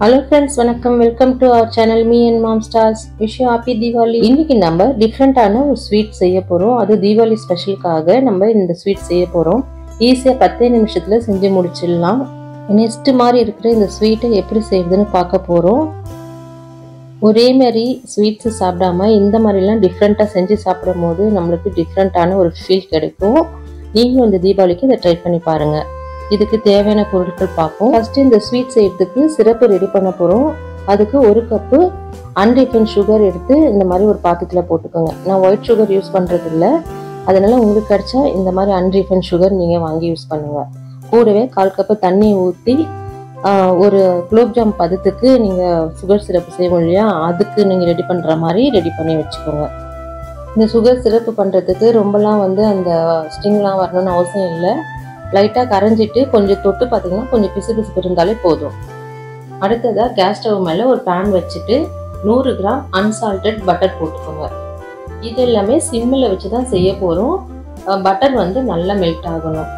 Hello friends, welcome to our channel Me and Mom Stars. Wish you happy Diwali. இன்னைக்கு நம்ம டிஃபரண்டான ஒரு sweet செய்ய போறோம். அது தீபாவளி ஸ்பெஷலுக்காக நம்ம இந்த ஸ்வீட் செய்ய போறோம். ஈஸியா 10 நிமிஷத்துல செஞ்சு முடிச்சிடலாம். நெக்ஸ்ட் மாதிரி இருக்கிற இந்த ஸ்வீட்டை எப்படி செய்யறதுன்னு பார்க்க போறோம். ஒரே மாதிரி ஸ்வீட்ஸ் சாப்பிடாம இந்த மாதிரிலாம் டிஃப்ரெண்டா செஞ்சு சாப்பிடும்போது நம்மளுக்கு டிஃப்ரெண்டான ஒரு ஃபீல் கிடைக்கும். நீங்களும் இந்த தீபாவளிக்கு இதை ட்ரை பண்ணி பாருங்க. இதுக்கு தேவையான பொருட்கள் பார்ப்போம். ஃபர்ஸ்ட் இந்த ஸ்வீட் செய்யறதுக்கு சிரப்பு ரெடி பண்ண போறோம். அதுக்கு 1 கப்பு அன்ரிஃபைன்ட் சுகர் எடுத்து இந்த மாதிரி ஒரு பாத்திரத்துல போட்டுக்கோங்க. நான் ஒயிட் சுகர் யூஸ் பண்றது இல்லை, அதனால உங்களுக்கு கிடைச்சா இந்த மாதிரி அன்ரிஃபைன்ட் சுகர் நீங்க வாங்கி யூஸ் பண்ணுங்க. கூடவே 1/4 கப்பு தண்ணி ஊற்றி ஒரு குலோப்ஜாம் பதத்துக்கு நீங்க சுகர் சிரப்பு செய்வோம் இல்லையா, அதுக்கு நீங்க ரெடி பண்ற மாதிரி ரெடி பண்ணி வச்சுக்கோங்க. இந்த சுகர் சிரப்பு பண்றதுக்கு ரொம்பலாம் அந்த ஸ்டிங்லாம் வரணும்னு அவசியம் இல்லை. லைட்டாக கரைஞ்சிட்டு கொஞ்சம் தொட்டு பார்த்தீங்கன்னா கொஞ்சம் பிசு பிசுப்பு இருந்தாலே போதும். அடுத்ததாக கேஸ் ஸ்டவ் மேலே ஒரு பேன் வச்சுட்டு 100 கிராம் அன்சால்டட் பட்டர் போட்டுக்கோங்க. இது எல்லாமே சிம்மில் வச்சு தான் செய்ய போகிறோம். பட்டர் நல்லா மெல்ட் ஆகணும்.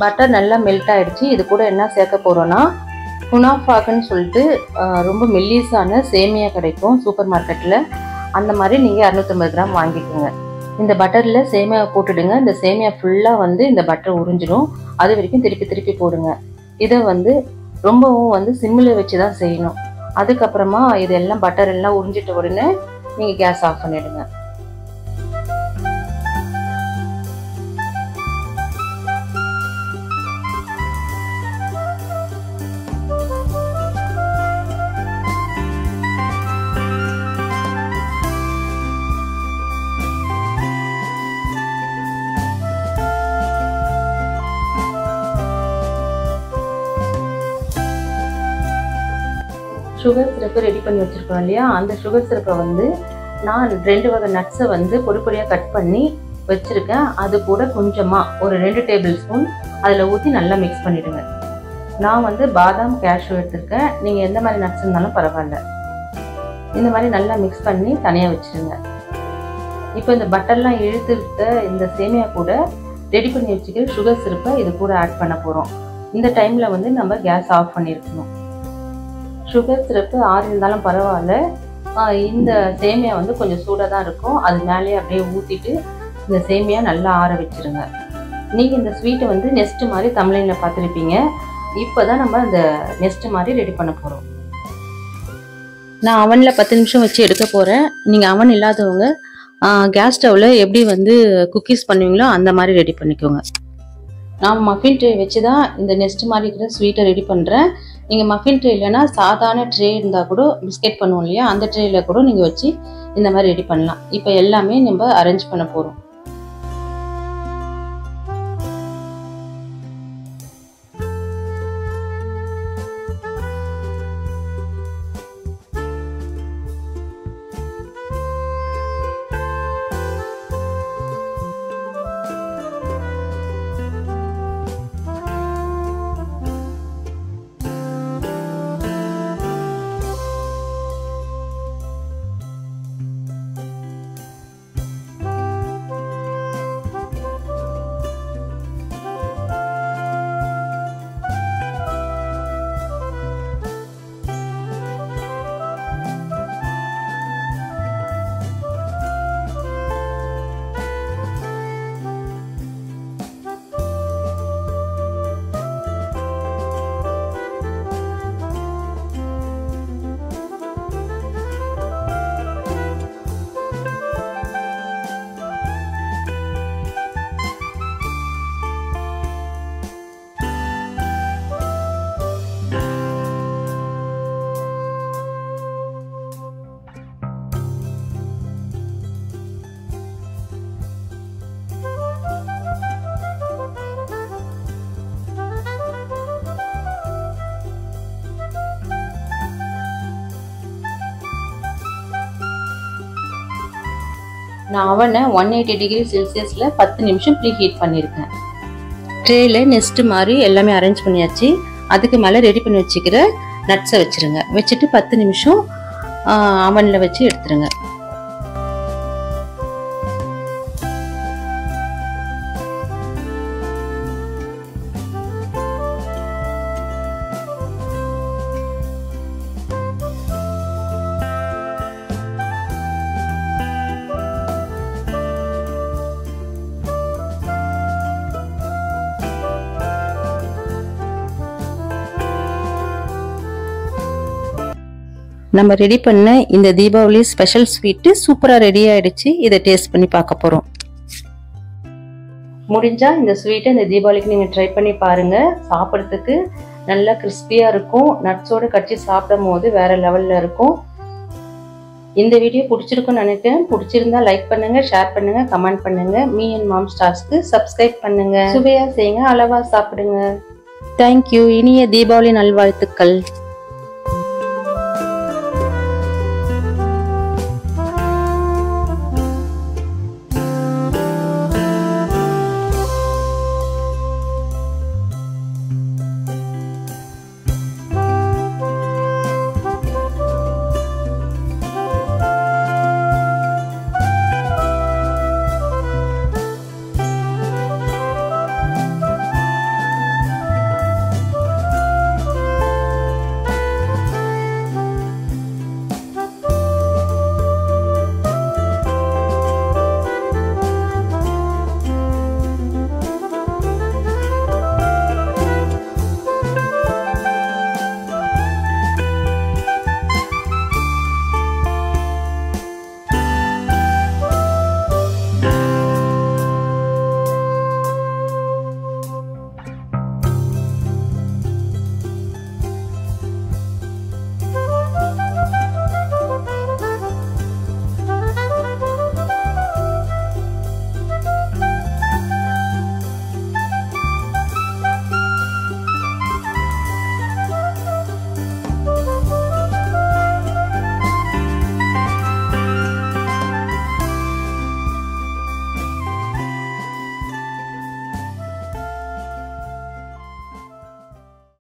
பட்டர் நல்லா மெல்ட் ஆகிடுச்சு. இது கூட என்ன சேர்க்க போகிறோன்னா குனாஃபாக்குன்னு சொல்லிட்டு ரொம்ப மெல்லிஸான சேமியா கிடைக்கும் சூப்பர் மார்க்கெட்டில். அந்த மாதிரி நீங்கள் 250 கிராம் வாங்கிக்கோங்க. இந்த பட்டரில் சேமியா போட்டுடுங்க. இந்த சேமியா ஃபுல்லாக இந்த பட்டர் உறிஞ்சிடும். அது வரைக்கும் திருப்பி திருப்பி போடுங்க. இதை ரொம்பவும் சிம்மில் வச்சு தான் செய்யணும். அதுக்கப்புறமா இதெல்லாம் பட்டர் எல்லாம் உறிஞ்சிட்ட உடனே நீங்கள் கேஸ் ஆஃப் பண்ணிடுங்க. சுகர் சிரப்பை ரெடி பண்ணி வச்சுருக்கோம் இல்லையா, அந்த சுகர் சிரப்பை நான் 2 வகை நட்ஸை பொடி பொடியாக கட் பண்ணி வச்சுருக்கேன். அது கூட கொஞ்சமாக ஒரு 2 டேபிள் ஸ்பூன் அதில் ஊற்றி நல்லா மிக்ஸ் பண்ணிவிடுங்க. நான் பாதாம் கேஷ்யூ எடுத்துருக்கேன். நீங்கள் எந்த மாதிரி நட்ஸ் இருந்தாலும் பரவாயில்ல. இந்த மாதிரி நல்லா மிக்ஸ் பண்ணி தனியாக வச்சுருங்க. இப்போ இந்த பட்டர்லாம் இழுத்துக்கிட்ட இந்த சேமியா கூட ரெடி பண்ணி வச்சுக்கிற சுகர் சிரப்பை இது கூட ஆட் பண்ண போகிறோம். இந்த டைமில் நம்ம கேஸ் ஆஃப் பண்ணியிருக்கணும். சுகர் சிரப்பு ஆறி இருந்தாலும் பரவாயில்ல. இந்த சேமியா கொஞ்சம் சூடாக தான் இருக்கும். அது மேலேயே அப்படியே ஊற்றிட்டு இந்த சேமியா நல்லா ஆற வச்சுருங்க. நீங்கள் இந்த ஸ்வீட்டை நெஸ்ட் மாதிரி தமிழில் பார்த்துருப்பீங்க. இப்போ தான் நம்ம அந்த நெஸ்ட் மாதிரி ரெடி பண்ண போகிறோம். நான் அவனில் 10 நிமிஷம் வச்சு எடுக்க போகிறேன். நீங்கள் அவன் இல்லாதவங்க கேஸ் ஸ்டவ்வில் எப்படி குக்கீஸ் பண்ணுவீங்களோ அந்த மாதிரி ரெடி பண்ணிக்கோங்க. நான் மஃபின் ட்ரே வச்சு தான் இந்த நெஸ்ட் மாதிரி இருக்கிற ஸ்வீட்டை ரெடி பண்ணுறேன். நீங்கள் மஃபின் ட்ரே இல்லைன்னா சாதாரண ட்ரே இருந்தால் கூட பிஸ்கெட் பண்ணுவோம் இல்லையா, அந்த ட்ரேயில் கூட நீங்கள் வச்சு இந்த மாதிரி ரெடி பண்ணலாம். இப்போ எல்லாமே நம்ம அரேஞ்ச் பண்ண போகிறோம். நான் அவனை 180 டிகிரி செல்சியஸில் 10 நிமிஷம் ப்ரீ ஹீட் பண்ணியிருக்கேன். ட்ரேயில் நெஸ்ட் மாதிரி எல்லாமே அரேஞ்ச் பண்ணியாச்சு. அதுக்கு மேலே ரெடி பண்ணி வச்சுக்கிற நட்ஸை வச்சுருங்க. வச்சுட்டு 10 நிமிஷம் அவனில் வச்சு எடுத்துருங்க. நம்ம ரெடி பண்ண இந்த தீபாவளி ஸ்பெஷல் ஸ்வீட்டு சூப்பராக ரெடி ஆயிடுச்சு. இதை டேஸ்ட் பண்ணி பார்க்க போகிறோம். முடிஞ்சா இந்த ஸ்வீட்டை இந்த தீபாவளிக்கு நீங்கள் ட்ரை பண்ணி பாருங்க. சாப்பிட்றதுக்கு நல்லா கிறிஸ்பியாக இருக்கும். நட்ஸோடு கடிச்சு சாப்பிடும் போது வேற லெவலில் இருக்கும். இந்த வீடியோ பிடிச்சிருக்குன்னு நினைக்கிறேன். பிடிச்சிருந்தா லைக் பண்ணுங்க, ஷேர் பண்ணுங்க, கமெண்ட் பண்ணுங்க. மீ அண்ட் மாம் ஸ்டார்ஸ்க்கு சப்ஸ்கிரைப் பண்ணுங்க. சுவையா செய்யுங்க, அளவா சாப்பிடுங்க. தேங்க்யூ. இனிய தீபாவளி நல்வாழ்த்துக்கள்.